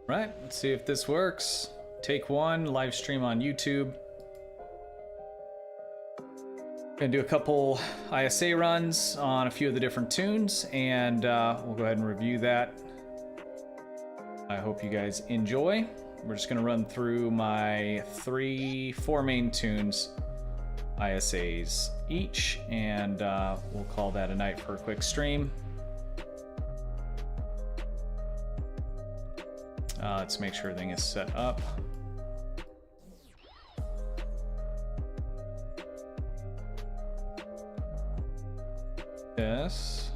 Right, let's see if this works. Take one, live stream on YouTube. Gonna do a couple ISA runs on a few of the different tunes, and we'll go ahead and review that. I hope you guys enjoy. We're just gonna run through my four main tunes, ISAs each, and we'll call that a night for a quick stream. Let's make sure everything is set up. Yes.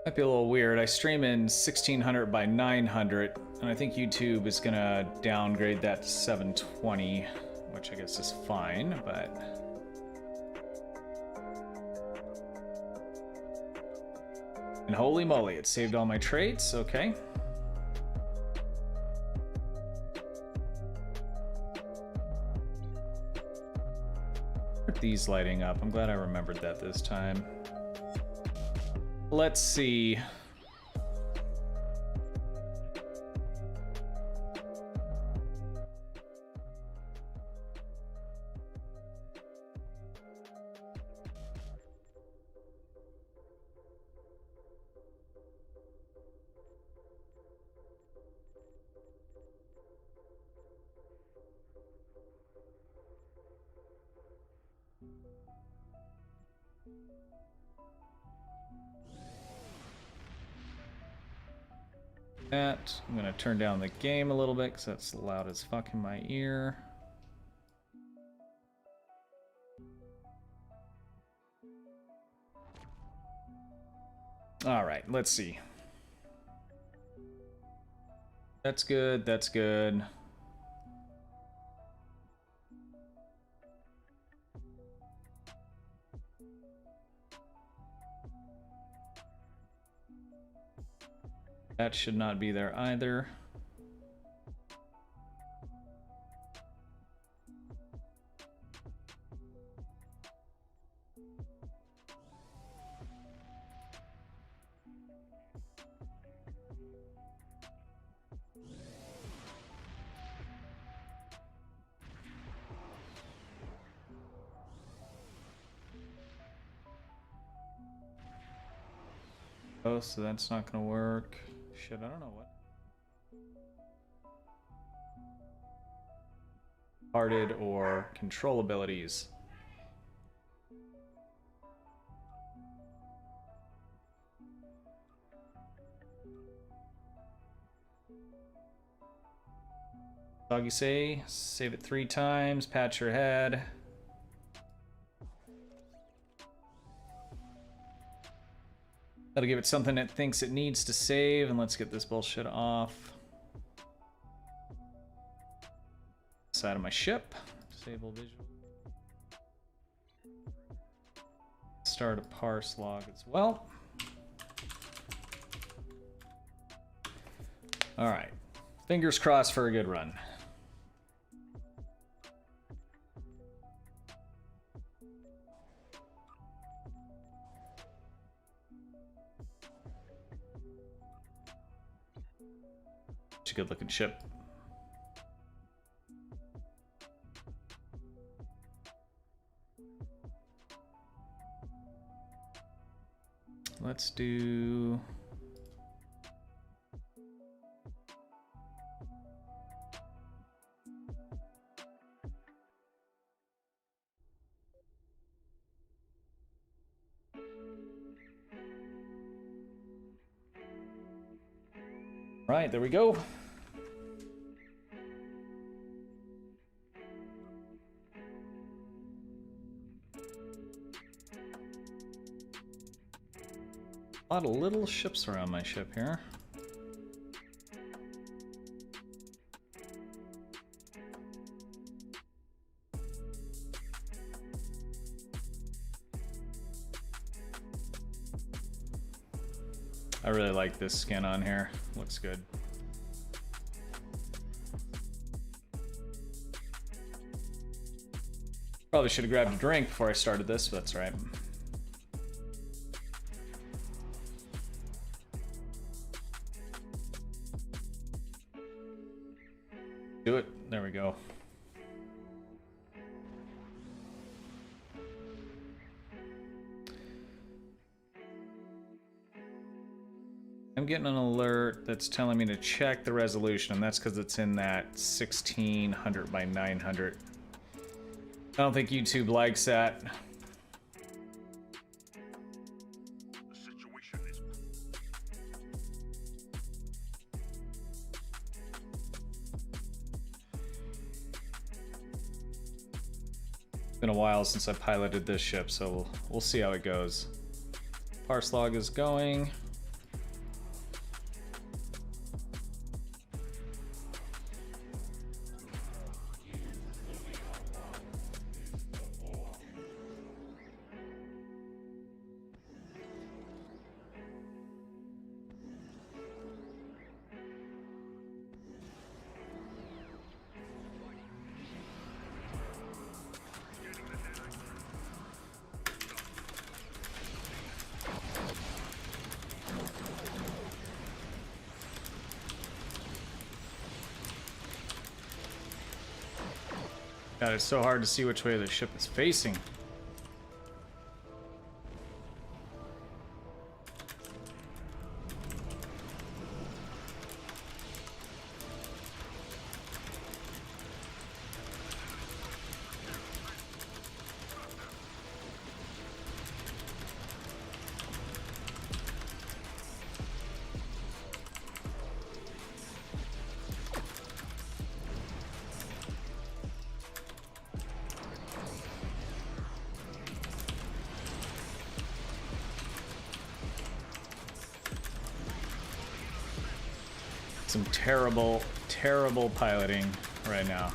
Might be a little weird. I stream in 1600 by 900, and I think YouTube is gonna downgrade that to 720, which I guess is fine, but... And holy moly, it saved all my traits, okay. Aren't these lighting up? I'm glad I remembered that this time. Let's see. I'm gonna turn down the game a little bit because that's loud as fuck in my ear. All right, let's see. That's good, that's good. That should not be there either. Oh, so that's not gonna work. Shit, I don't know what. Hearted or control abilities. Doggy say, save it 3 times, pat your head. That'll give it something it thinks it needs to save, and let's get this bullshit off. Side of my ship. Disable visual. Start a parse log as well. All right. Fingers crossed for a good run. It's a good looking ship. Let's do... Right, there we go. A lot of little ships around my ship here. I really like this skin on here. Looks good. Probably should have grabbed a drink before I started this, but that's all right. Do it. There we go. I'm getting an alert that's telling me to check the resolution, and that's because it's in that 1600 by 900. I don't think YouTube likes that. It's been a while since I piloted this ship, so we'll see how it goes. Parse log is going. God, it's so hard to see which way the ship is facing. Some terrible, terrible piloting right now.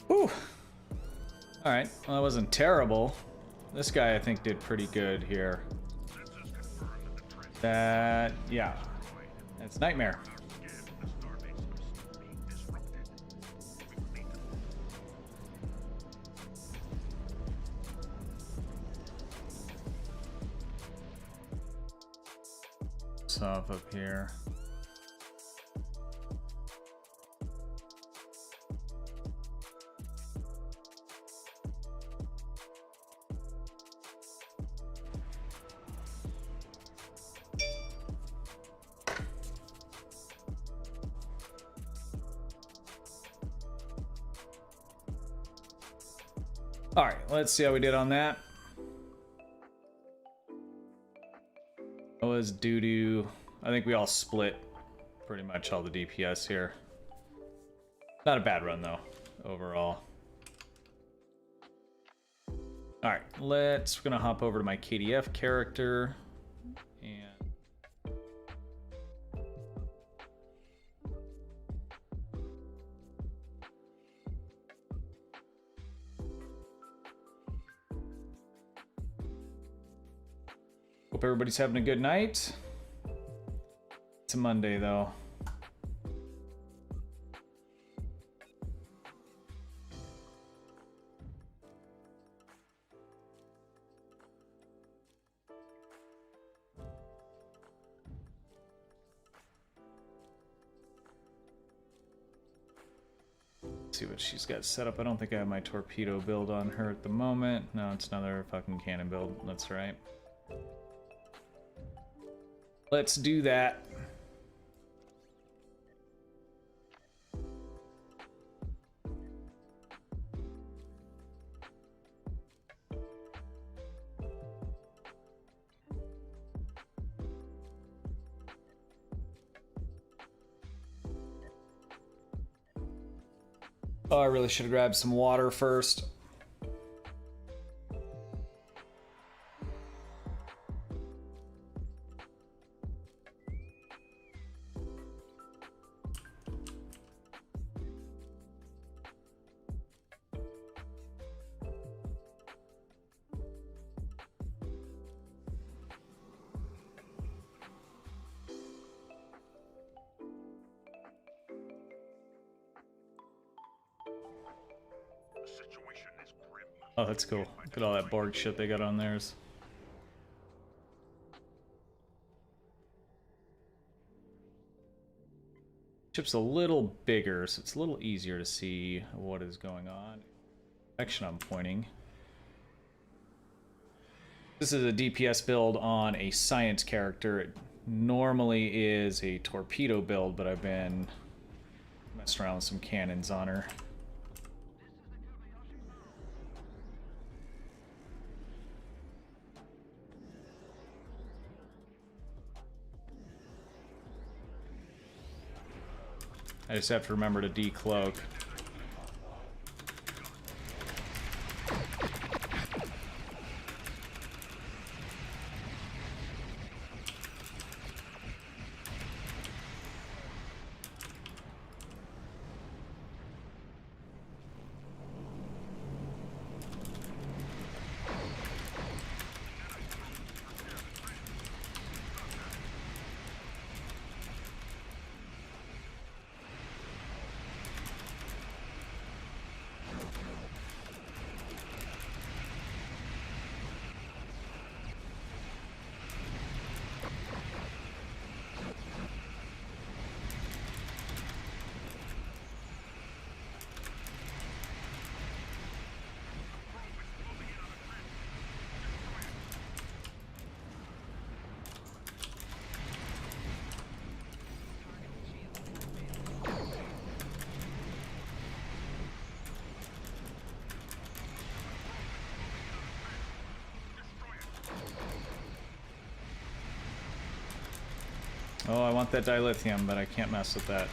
Whew. All right, well, that wasn't terrible. This guy, I think, did pretty good here. That, yeah, it's Nightmare. Off up here. All right, let's see how we did on that. That was doo-doo. I think we all split pretty much all the DPS here. Not a bad run though, overall. All right, we're gonna hop over to my KDF character and hope everybody's having a good night. It's a Monday though. Let's see what she's got set up. I don't think I have my torpedo build on her at the moment. No, it's another fucking cannon build. That's right. Let's do that. Oh, I really should have grabbed some water first. Oh, that's cool. Look at all that Borg shit they got on theirs. Ship's a little bigger, so it's a little easier to see what is going on. Direction I'm pointing. This is a DPS build on a science character. It normally is a torpedo build, but I've been messing around with some cannons on her. I just have to remember to decloak. Oh, I want that dilithium, but I can't mess with that.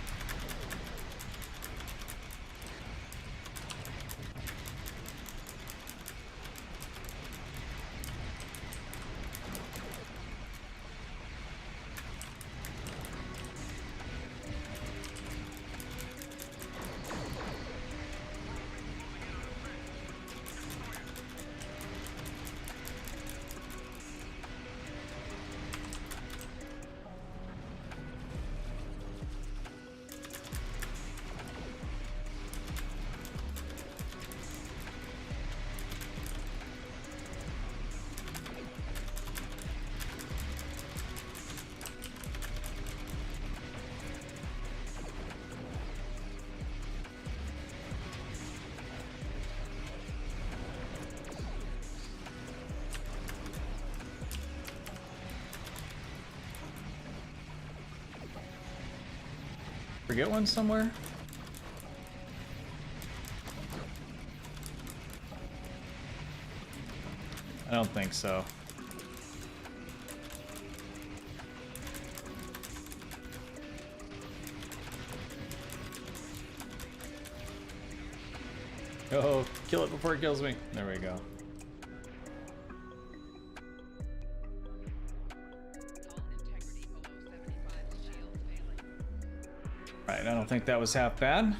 Forget one somewhere? I don't think so. Oh, kill it before it kills me. There we go. Right, I don't think that was half bad.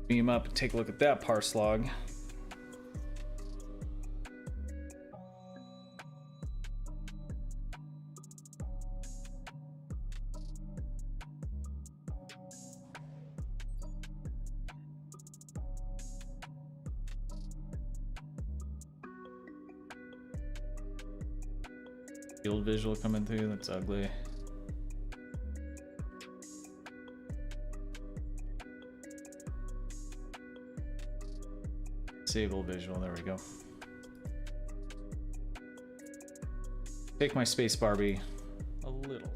Beam up and take a look at that parse log. Field visual coming through, that's ugly. Disable visual, there we go. Take my space Barbie a little.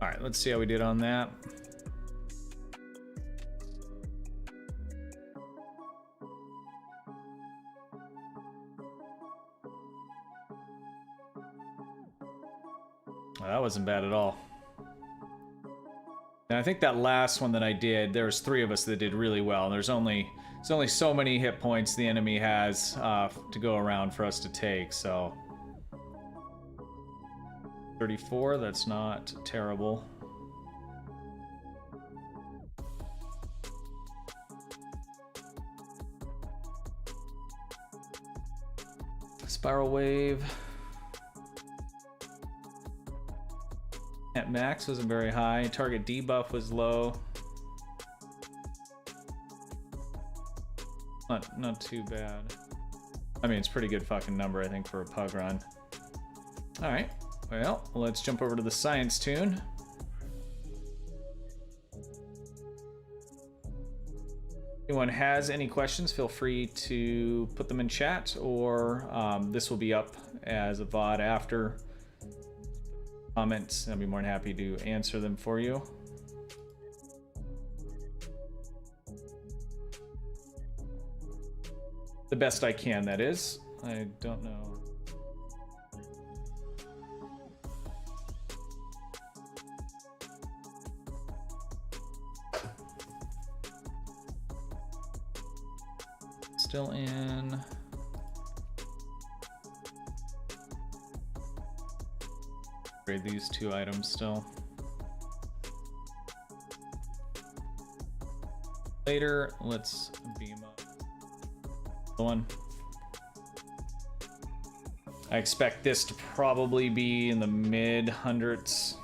Alright, let's see how we did on that. wasn't bad at all. And I think that last one that I did, there was 3 of us that did really well. There's only so many hit points the enemy has to go around for us to take, so 34, that's not terrible. Spiral wave. At max wasn't very high. Target debuff was low. Not too bad. I mean, it's a pretty good fucking number, I think, for a pug run. All right. Well, let's jump over to the science tune. Anyone has any questions, feel free to put them in chat, or this will be up as a VOD after. Comments, I'll be more than happy to answer them for you. The best I can, that is. I don't know. Still in. Upgrade these 2 items still. Later, let's beam up the one. I expect this to probably be in the mid hundreds.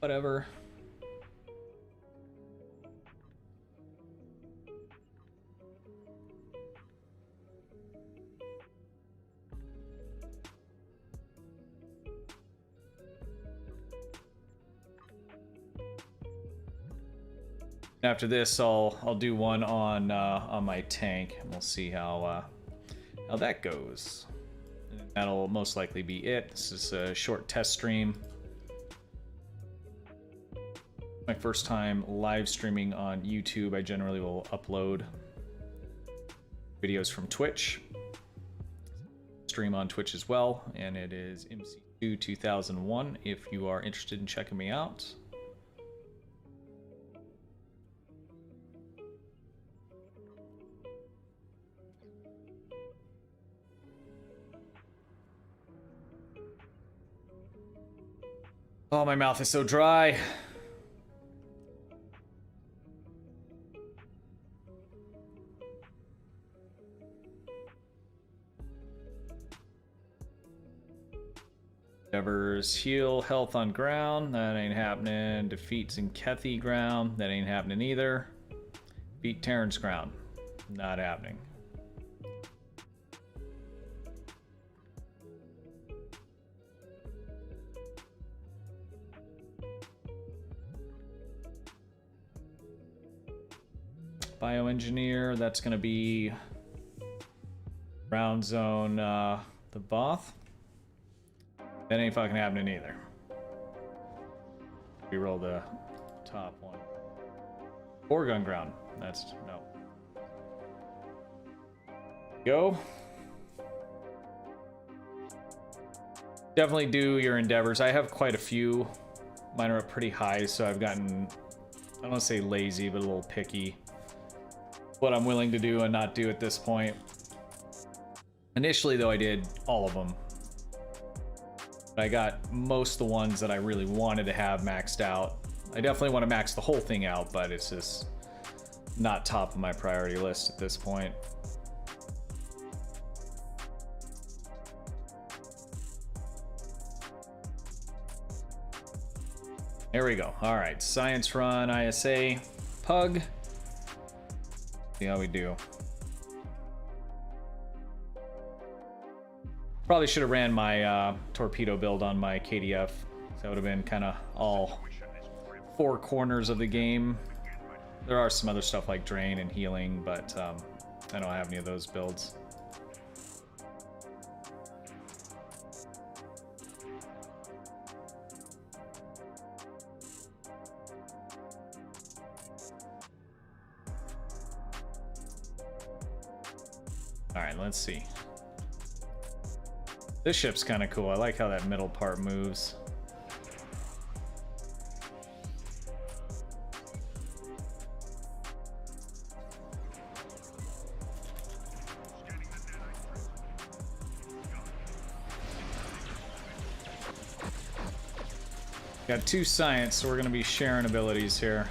Whatever. After this, I'll do one on my tank, and we'll see how that goes. And that'll most likely be it. This is a short test stream. My first time live streaming on YouTube. I generally will upload videos from Twitch. Stream on Twitch as well, and it is MC2 2001 if you are interested in checking me out. Oh, my mouth is so dry. Endeavors heal health on ground, that ain't happening. Defeats in Kethy ground, that ain't happening either. Beat Terrence ground, not happening. Bioengineer, that's gonna be round zone the Both. That ain't fucking happening either. We roll the top one. Oregon ground. That's no. Go. Definitely do your endeavors. I have quite a few. Mine are up pretty high, so I've gotten, I don't want to say lazy, but a little picky. What I'm willing to do and not do at this point. Initially, though, I did all of them. I got most of the ones that I really wanted to have maxed out. I definitely want to max the whole thing out, but it's just not top of my priority list at this point. There we go. All right, science run, ISA, pug. See how we do. Probably should have ran my torpedo build on my KDF So that would have been kind of all four corners of the game. There are some other stuff like drain and healing, but I don't have any of those builds. All right, let's see. This ship's kind of cool. I like how that middle part moves. Got 2 science, so we're going to be sharing abilities here.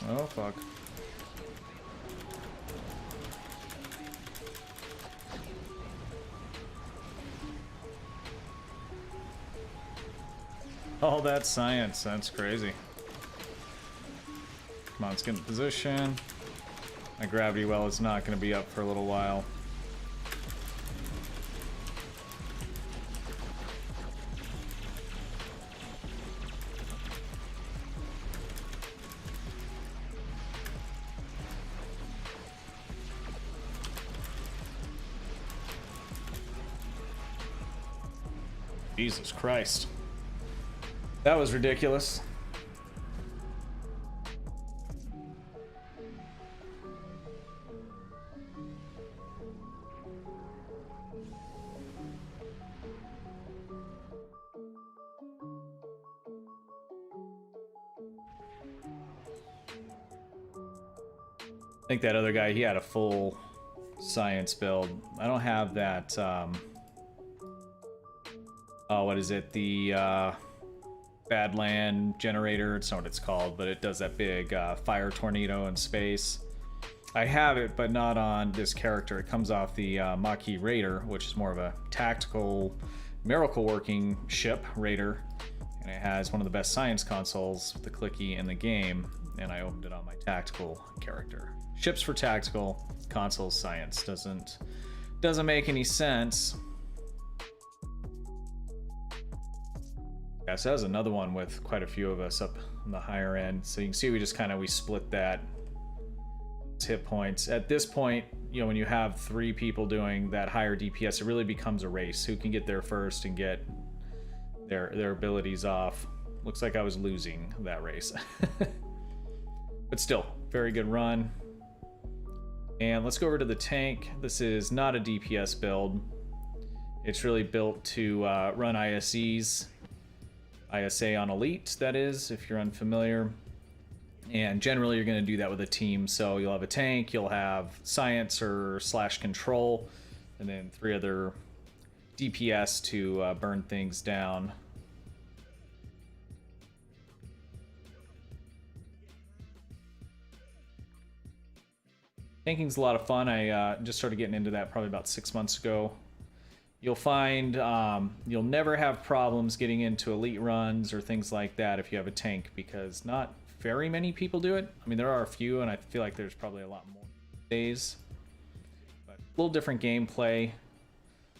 Oh, fuck. All that science, that's crazy. Come on, let's get in position. My gravity well is not going to be up for a little while. Jesus Christ. That was ridiculous. I think that other guy, he had a full science build. I don't have that, oh, what is it? The, Badland generator. It's not what it's called, but it does that big, fire tornado in space. I have it, but not on this character. It comes off the, Maquis Raider, which is more of a tactical, miracle-working ship, Raider. And it has one of the best science consoles, the clicky in the game, and I opened it on my tactical character. Ships for tactical, consoles science. Doesn't make any sense. Yeah, so that was another one with quite a few of us up on the higher end. So you can see we just we split that hit points. At this point, you know, when you have 3 people doing that higher DPS, it really becomes a race. Who can get there first and get their abilities off. Looks like I was losing that race. But still, very good run. And let's go over to the tank. This is not a DPS build. It's really built to run ISEs. ISA on Elite, that is, if you're unfamiliar. And generally you're going to do that with a team. So you'll have a tank, you'll have science or / control, and then 3 other DPS to burn things down. Tanking's a lot of fun. I just started getting into that probably about 6 months ago. You'll find you'll never have problems getting into elite runs or things like that if you have a tank, because not very many people do it. I mean, there are a few, and I feel like there's probably a lot more days. But a little different gameplay.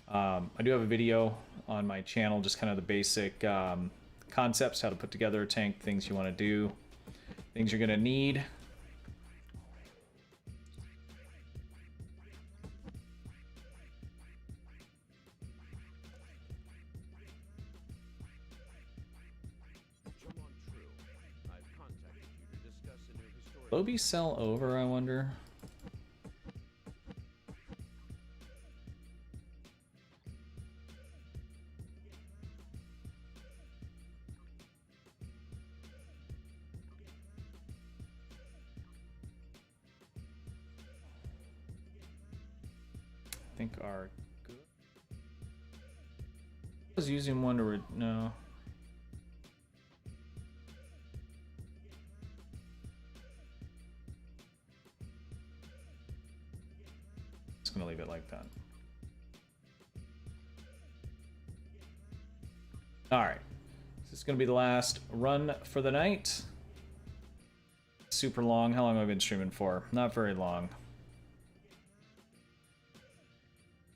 I do have a video on my channel, just kind of the basic concepts, how to put together a tank, things you want to do, things you're going to need. Lobby sell over, I wonder? I think our was using one to no. Just gonna leave it like that. All right, this is gonna be the last run for the night. Super long. How long have I been streaming for? Not very long.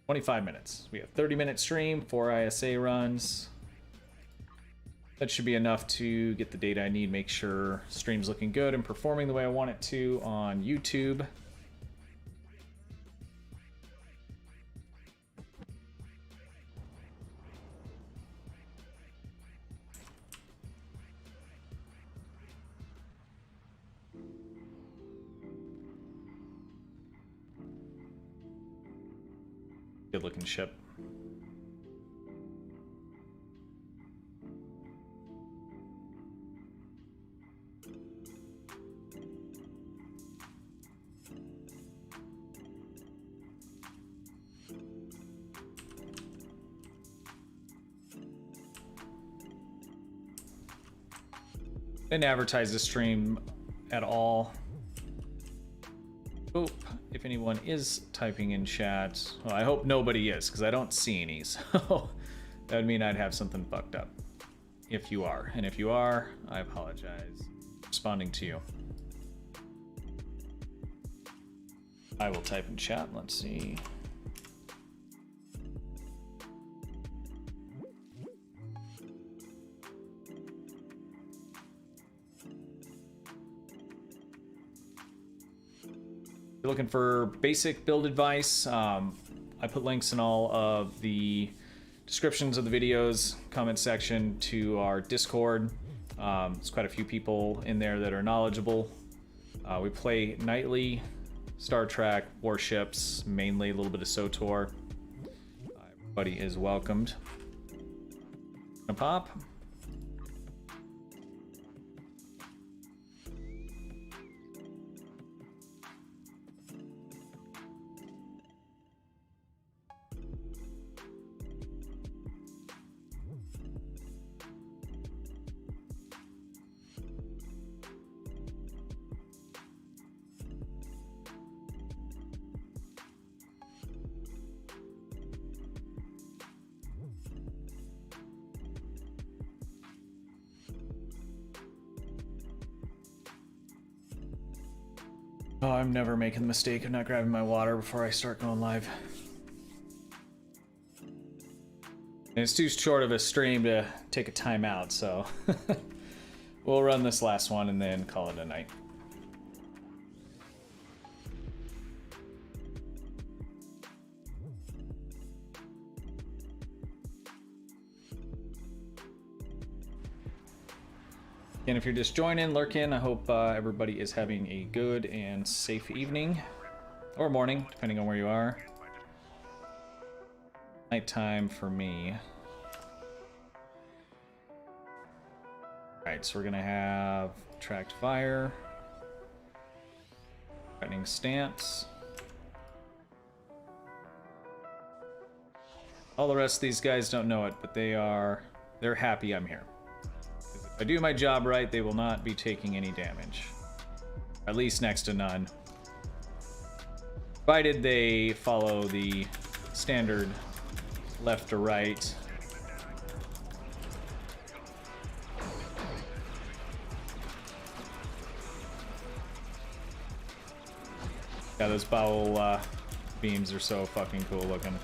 25 minutes. We have 30-minute stream, 4 ISA runs. That should be enough to get the data I need, make sure stream's looking good and performing the way I want it to on YouTube. Good looking ship. Didn't advertise the stream at all. Oh, if anyone is typing in chat, well, I hope nobody is, because I don't see any, so that would mean I'd have something fucked up. If you are, and if you are, I apologize. Responding to you. I will type in chat, let's see. If you're looking for basic build advice, I put links in all of the descriptions of the videos, comment section to our Discord. There's quite a few people in there that are knowledgeable. We play nightly Star Trek warships, mainly a little bit of SOTOR. Everybody is welcomed. Gonna pop. Oh, I'm never making the mistake of not grabbing my water before I start going live. And it's too short of a stream to take a timeout, so we'll run this last one and then call it a night. And if you're just joining, lurking, I hope everybody is having a good and safe evening or morning, depending on where you are. Nighttime for me. Alright, so we're gonna have tracked fire, threatening stance. All the rest of these guys don't know it, but they're happy I'm here. If I do my job right, they will not be taking any damage. At least next to none. Provided they follow the standard left to right. Yeah, those bowel beams are so fucking cool looking.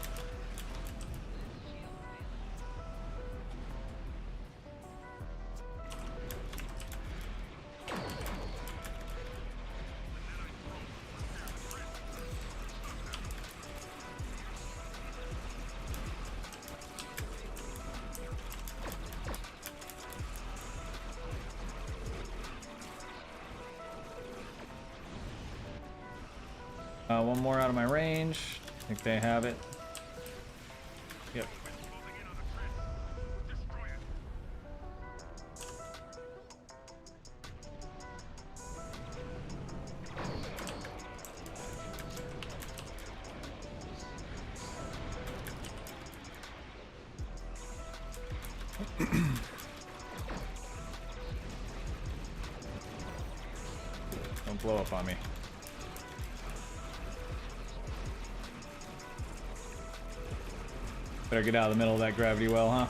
One more out of my range. I think they have it. Yep. Don't blow up on me. Better get out of the middle of that gravity well, huh?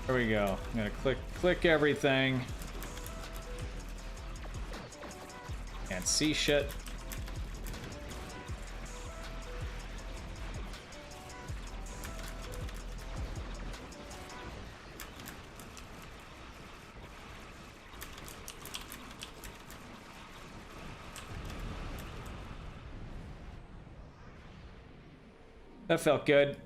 There we go. I'm gonna click everything. Can't see shit. That felt good.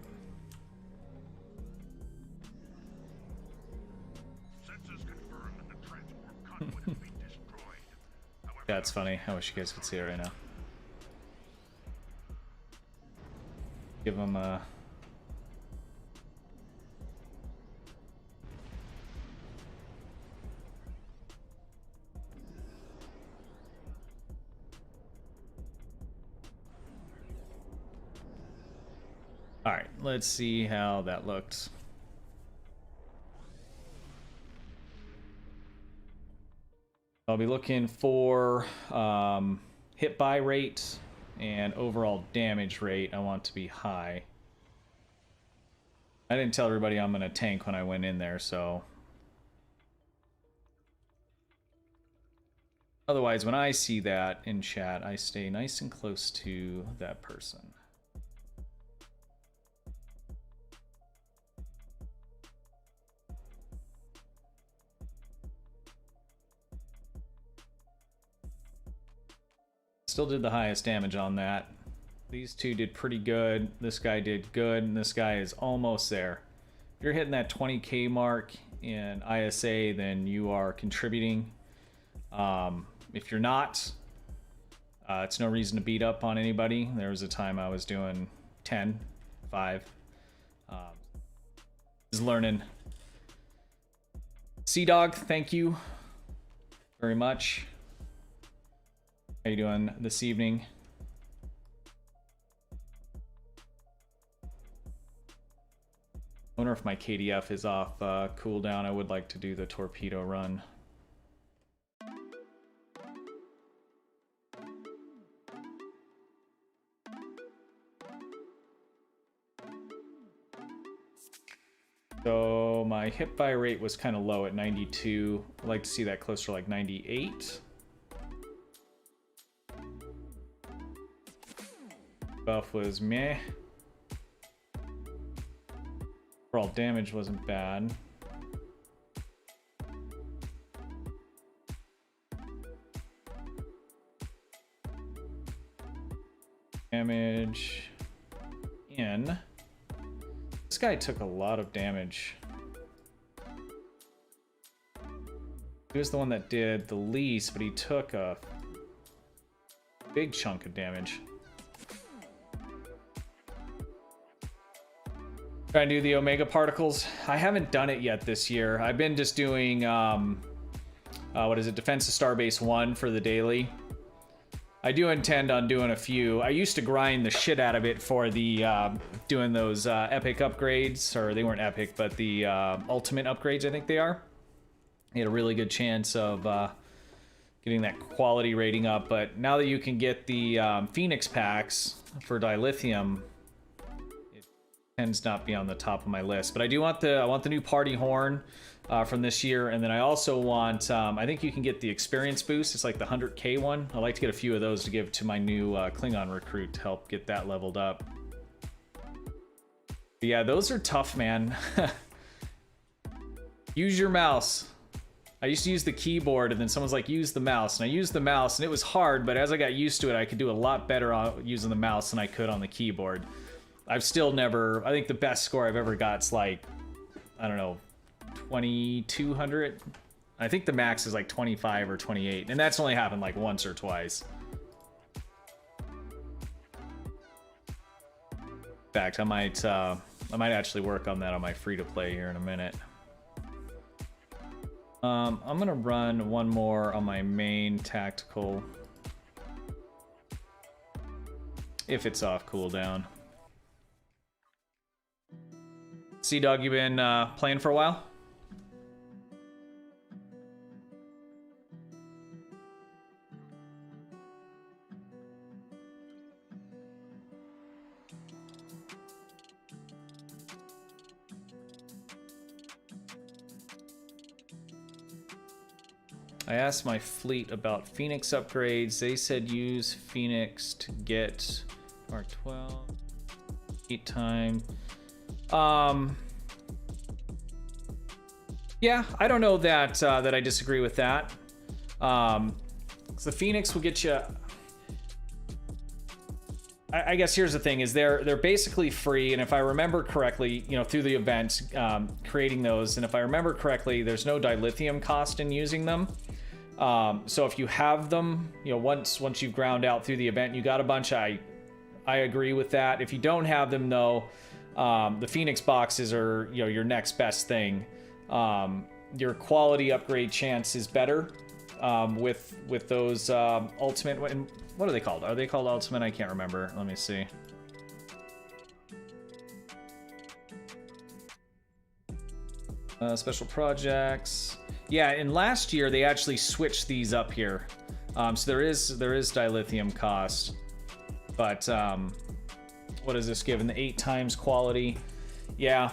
That's funny. I wish you guys could see it right now. Give them a... Alright, let's see how that looks. I'll be looking for hit buy rate and overall damage rate. I want to be high. I didn't tell everybody I'm going to tank when I went in there, so... Otherwise, when I see that in chat, I stay nice and close to that person. Still did the highest damage on that. These two did pretty good. This guy did good, and this guy is almost there. If you're hitting that 20k mark in ISA, then you are contributing. If you're not, it's no reason to beat up on anybody. There was a time I was doing 10, 5. Just learning. Sea Dog, thank you very much. How you doing this evening? I wonder if my KDF is off cooldown. I would like to do the torpedo run. So my hit buy rate was kind of low at 92. I'd like to see that closer to like 98. Buff was meh. Overall damage wasn't bad. Damage in. This guy took a lot of damage. He was the one that did the least, but he took a big chunk of damage. Trying to do the Omega Particles. I haven't done it yet this year. I've been just doing, what is it, Defense of Starbase 1 for the daily. I do intend on doing a few. I used to grind the shit out of it for the, doing those epic upgrades, or they weren't epic, but the ultimate upgrades, I think they are. You had a really good chance of getting that quality rating up, but now that you can get the Phoenix packs for dilithium, tends not be on the top of my list, but I do want I want the new party horn from this year, and then I also want I think you can get the experience boost. It's like the 100k one. I'd like to get a few of those to give to my new Klingon recruit to help get that leveled up. But yeah, those are tough, man. Use your mouse. I used to use the keyboard, and then someone's like, use the mouse, and I used the mouse, and it was hard, but as I got used to it, I could do a lot better on using the mouse than I could on the keyboard. I've still never, I think the best score I've ever got is like, I don't know, 2200. I think the max is like 25 or 28, and that's only happened like once or twice. In fact, I might I might actually work on that on my free-to-play here in a minute. I'm gonna run one more on my main tactical. If it's off cooldown. Sea Dog, you been playing for a while? I asked my fleet about Phoenix upgrades. They said use Phoenix to get R12 8 time. Yeah, I don't know that that I disagree with that. So the Phoenix will get you. I guess here's the thing: is they're basically free, and if I remember correctly, you know, through the event, creating those, and if I remember correctly, there's no dilithium cost in using them. So if you have them, you know, once you've ground out through the event, you got a bunch. I agree with that. If you don't have them though, the Phoenix boxes are, you know, your next best thing. Your quality upgrade chance is better with those ultimate. What are they called? Are they called ultimate? I can't remember. Let me see. Special projects. Yeah, and last year they actually switched these up here. So there is dilithium cost, but what does this give? In the 8 times quality? Yeah.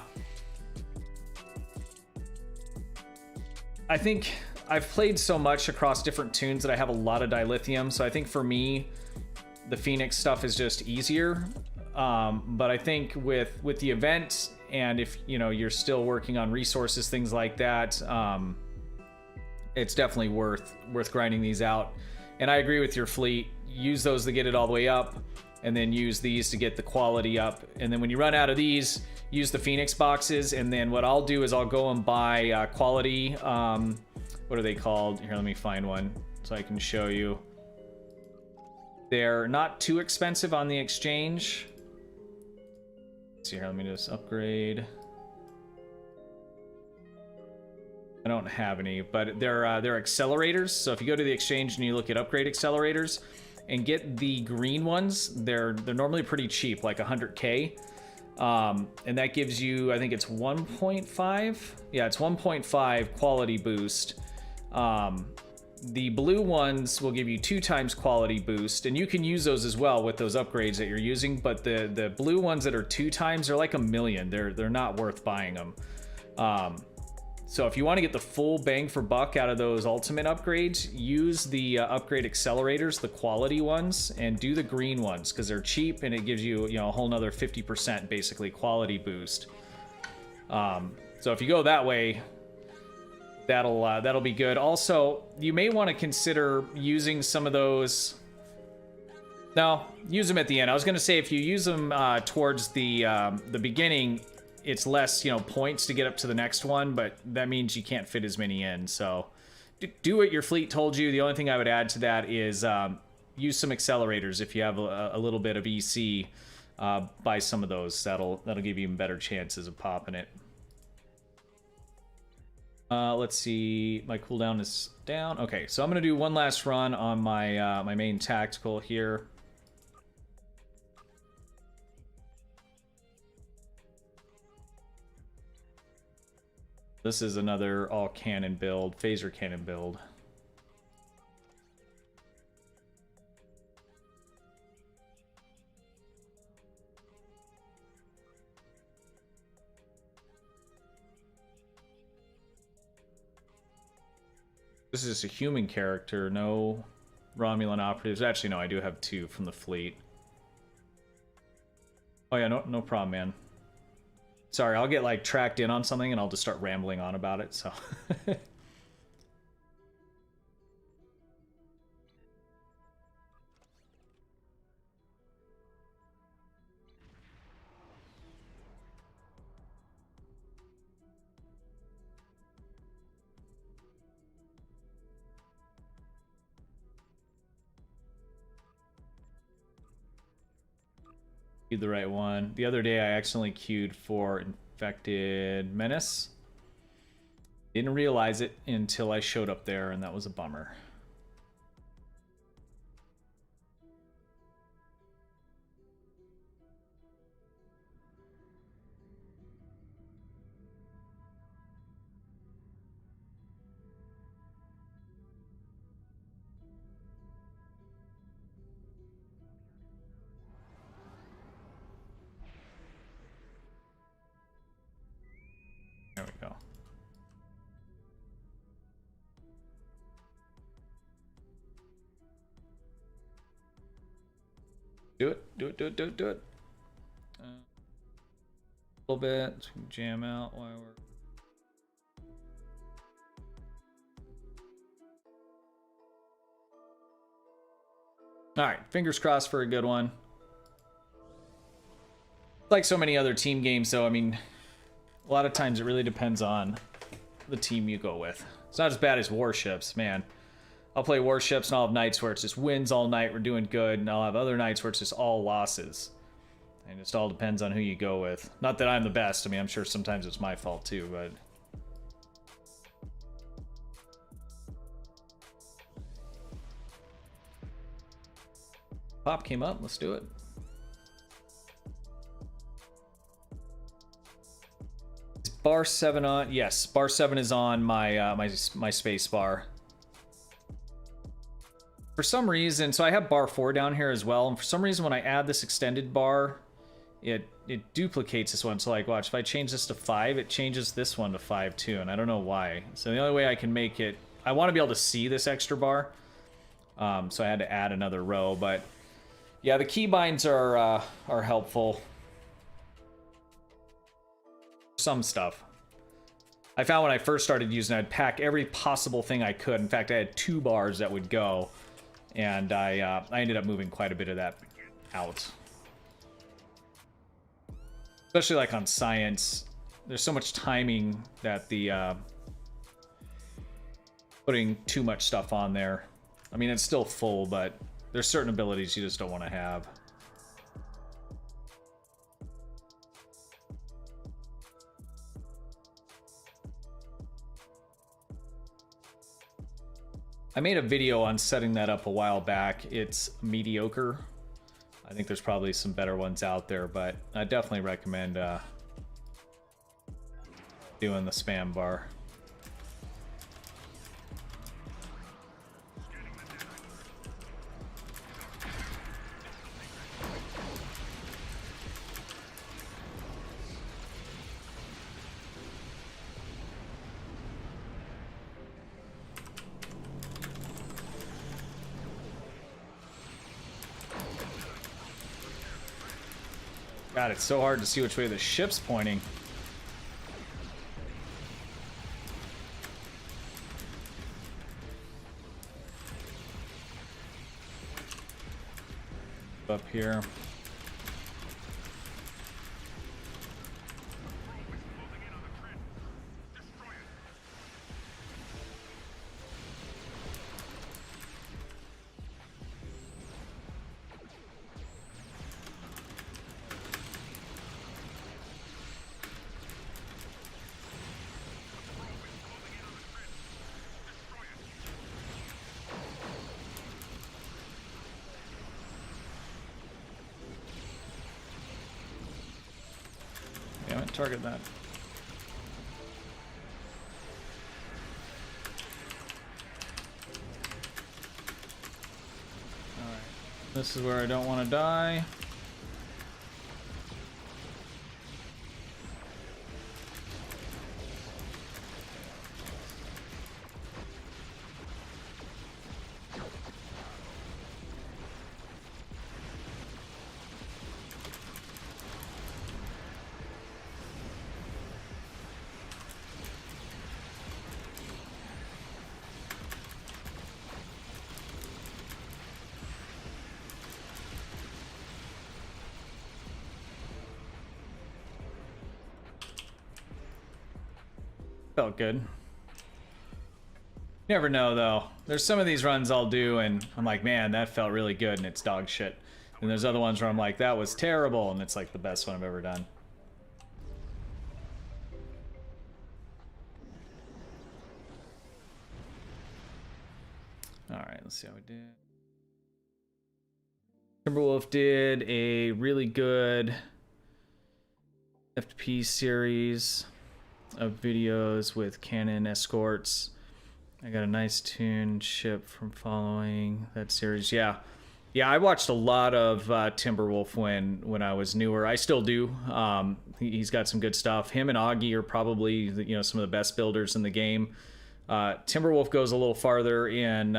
I think I've played so much across different tunes that I have a lot of dilithium, so I think for me, the Phoenix stuff is just easier. But I think with the event, and if you know you're still working on resources, things like that, it's definitely worth grinding these out. And I agree with your fleet. Use those to get it all the way up, and then use these to get the quality up. And then when you run out of these, use the Phoenix boxes. And then what I'll do is I'll go and buy quality. What are they called? Here, let me find one so I can show you. They're not too expensive on the exchange. Let's see here, let me just upgrade. I don't have any, but they're accelerators. So if you go to the exchange and you look at upgrade accelerators and get the green ones, they're normally pretty cheap, like 100K. And that gives you, I think it's 1.5. Yeah, it's 1.5 quality boost. The blue ones will give you 2 times quality boost, and you can use those as well with those upgrades that you're using. But the blue ones that are 2 times, they're like $1 million. They're not worth buying them. So if you want to get the full bang for buck out of those ultimate upgrades, use the upgrade accelerators, the quality ones, and do the green ones because they're cheap and it gives you, you know, a whole nother 50% basically quality boost. So if you go that way, that'll be good. Also, you may want to consider using some of those. No, use them at the end. I was going to say if you use them towards the beginning, it's less, you know, points to get up to the next one, but that means you can't fit as many in. So do what your fleet told you. The only thing I would add to that is use some accelerators if you have a little bit of EC. Buy some of those. That'll give you even better chances of popping it. Let's see, my cooldown is down. Okay, so I'm gonna do one last run on my my main tactical here. This is another all cannon build, phaser cannon build. This is a human character, no Romulan operatives. Actually, no, I do have 2 from the fleet. Oh yeah, no problem, man. Sorry, I'll get like tracked in on something and I'll just start rambling on about it, so. Queued the right one. The other day I accidentally queued for Infected Menace. Didn't realize it until I showed up there, and that was a bummer. There we go. Do it, do it, do it, do it, do it. A little bit, so we can jam out while we're... All right, fingers crossed for a good one. Like so many other team games, though, I mean, a lot of times it really depends on the team you go with. It's not as bad as Warships, man. I'll play Warships and I'll have nights where it's just wins all night, we're doing good, and I'll have other nights where it's just all losses. And it just all depends on who you go with. Not that I'm the best, I mean, I'm sure sometimes it's my fault too, but... Pop came up, let's do it. Is bar 7 on? Yes, bar 7 is on my my space bar. For some reason, so I have bar 4 down here as well, and for some reason when I add this extended bar, it duplicates this one. So like, watch, if I change this to 5, it changes this one to 5 too, and I don't know why. So the only way I can make it, I want to be able to see this extra bar, so I had to add another row. But yeah, the keybinds are helpful. Some stuff. I found when I first started using it, I'd pack every possible thing I could. In fact, I had 2 bars that would go. And I ended up moving quite a bit of that out. Especially like on science, there's so much timing that the putting too much stuff on there. I mean, it's still full, but there's certain abilities you just don't want to have. I made a video on setting that up a while back. It's mediocre. I think there's probably some better ones out there, but I definitely recommend doing the spam bar. God, it's so hard to see which way the ship's pointing. Up here. Target that. Alright. This is where I don't want to die. Felt good. Never know though. There's some of these runs I'll do and I'm like, man, that felt really good, and it's dog shit. And there's other ones where I'm like, that was terrible, and it's like the best one I've ever done. All right, let's see how we did. Timberwolf did a really good FP series of videos with cannon escorts. I got a nice tune ship from following that series. Yeah, I watched a lot of Timberwolf when I was newer. I still do. He's got some good stuff. Him and Augie are probably some of the best builders in the game. Timberwolf goes a little farther in.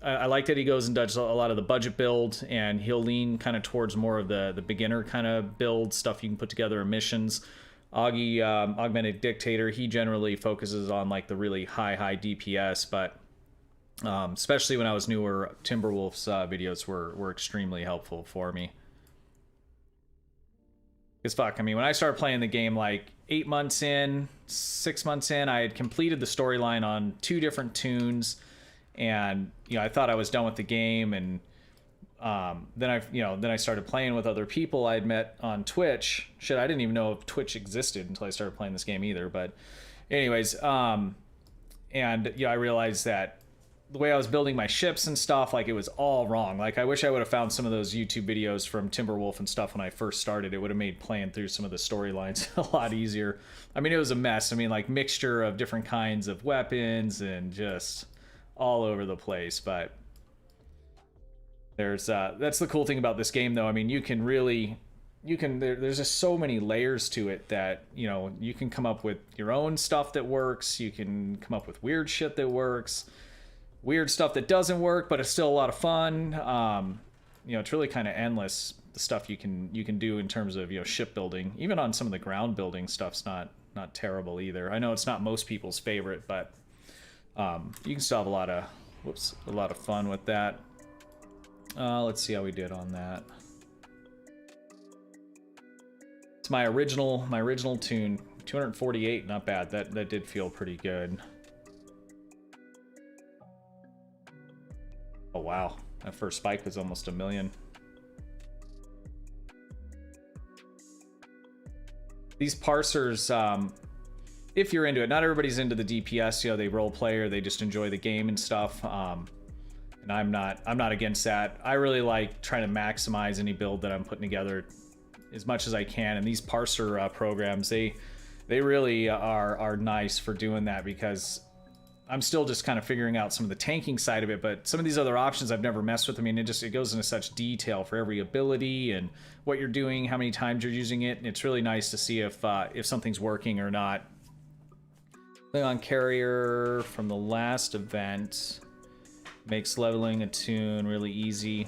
I like that he goes and does a lot of the budget build, and he'll lean kind of towards more of the beginner kind of build stuff you can put together in missions. Augie, Augmented Dictator, he generally focuses on like the really high DPS, but especially when I was newer, Timberwolf's videos were extremely helpful for me. Because fuck, I mean, when I started playing the game like 8 months in, 6 months in, I had completed the storyline on 2 different tunes, and I thought I was done with the game, and then I started playing with other people I'd met on Twitch. Shit, I didn't even know if Twitch existed until I started playing this game either. But anyways, and I realized that the way I was building my ships and stuff, like, it was all wrong. Like, I wish I would have found some of those YouTube videos from Timberwolf and stuff when I first started. It would have made playing through some of the storylines a lot easier. I mean, it was a mess. I mean, like, mixture of different kinds of weapons and just all over the place. But there's that's the cool thing about this game, though. I mean, there's just so many layers to it that you can come up with your own stuff that works. You can come up with weird shit that works, weird stuff that doesn't work, but it's still a lot of fun. It's really kind of endless, the stuff you can do in terms of shipbuilding. Even on some of the ground building stuff's not terrible either. I know it's not most people's favorite, but you can still have a lot of fun with that. Let's see how we did on that. It's my original tune, 248. Not bad. That did feel pretty good. Oh wow, that first spike was almost 1 million. These parsers, if you're into it, not everybody's into the DPS. They role play or they just enjoy the game and stuff. And I'm not against that. I really like trying to maximize any build that I'm putting together as much as I can. And these parser programs, they really are nice for doing that, because I'm still just kind of figuring out some of the tanking side of it, but some of these other options I've never messed with. I mean, it goes into such detail for every ability and what you're doing, how many times you're using it, and it's really nice to see if something's working or not. Klingon carrier from the last event makes leveling a tune really easy.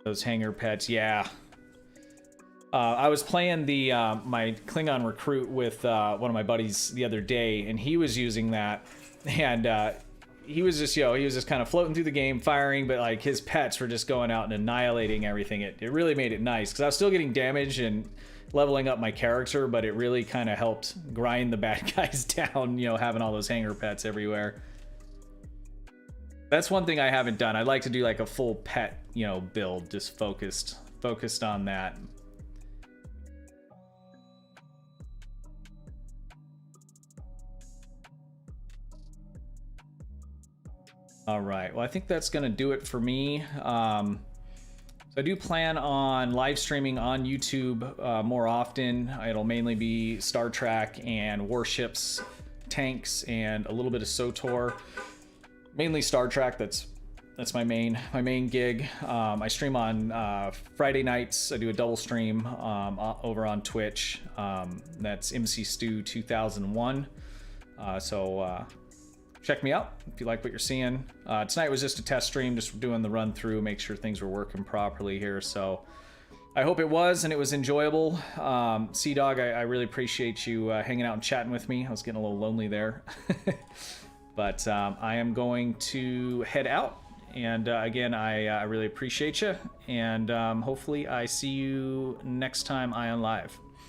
Those hanger pets, yeah. I was playing my Klingon recruit with one of my buddies the other day, and he was using that, and he was just kind of floating through the game, firing, but like his pets were just going out and annihilating everything. It really made it nice, because I was still getting damage and leveling up my character, but it really kind of helped grind the bad guys down, having all those hanger pets everywhere. That's one thing I haven't done. I'd like to do like a full pet, build, just focused on that. All right, well, I think that's gonna do it for me. So I do plan on live streaming on YouTube more often. It'll mainly be Star Trek and warships, tanks, and a little bit of SOTOR. Mainly Star Trek. That's my main gig. I stream on Friday nights. I do a double stream over on Twitch. That's MC Stew 2001. So check me out if you like what you're seeing. Tonight was just a test stream, just doing the run through, make sure things were working properly here. So I hope it was, and it was enjoyable. Sea-Dog, I really appreciate you hanging out and chatting with me. I was getting a little lonely there. But I am going to head out. And again, I really appreciate you. And hopefully I see you next time Ion Live.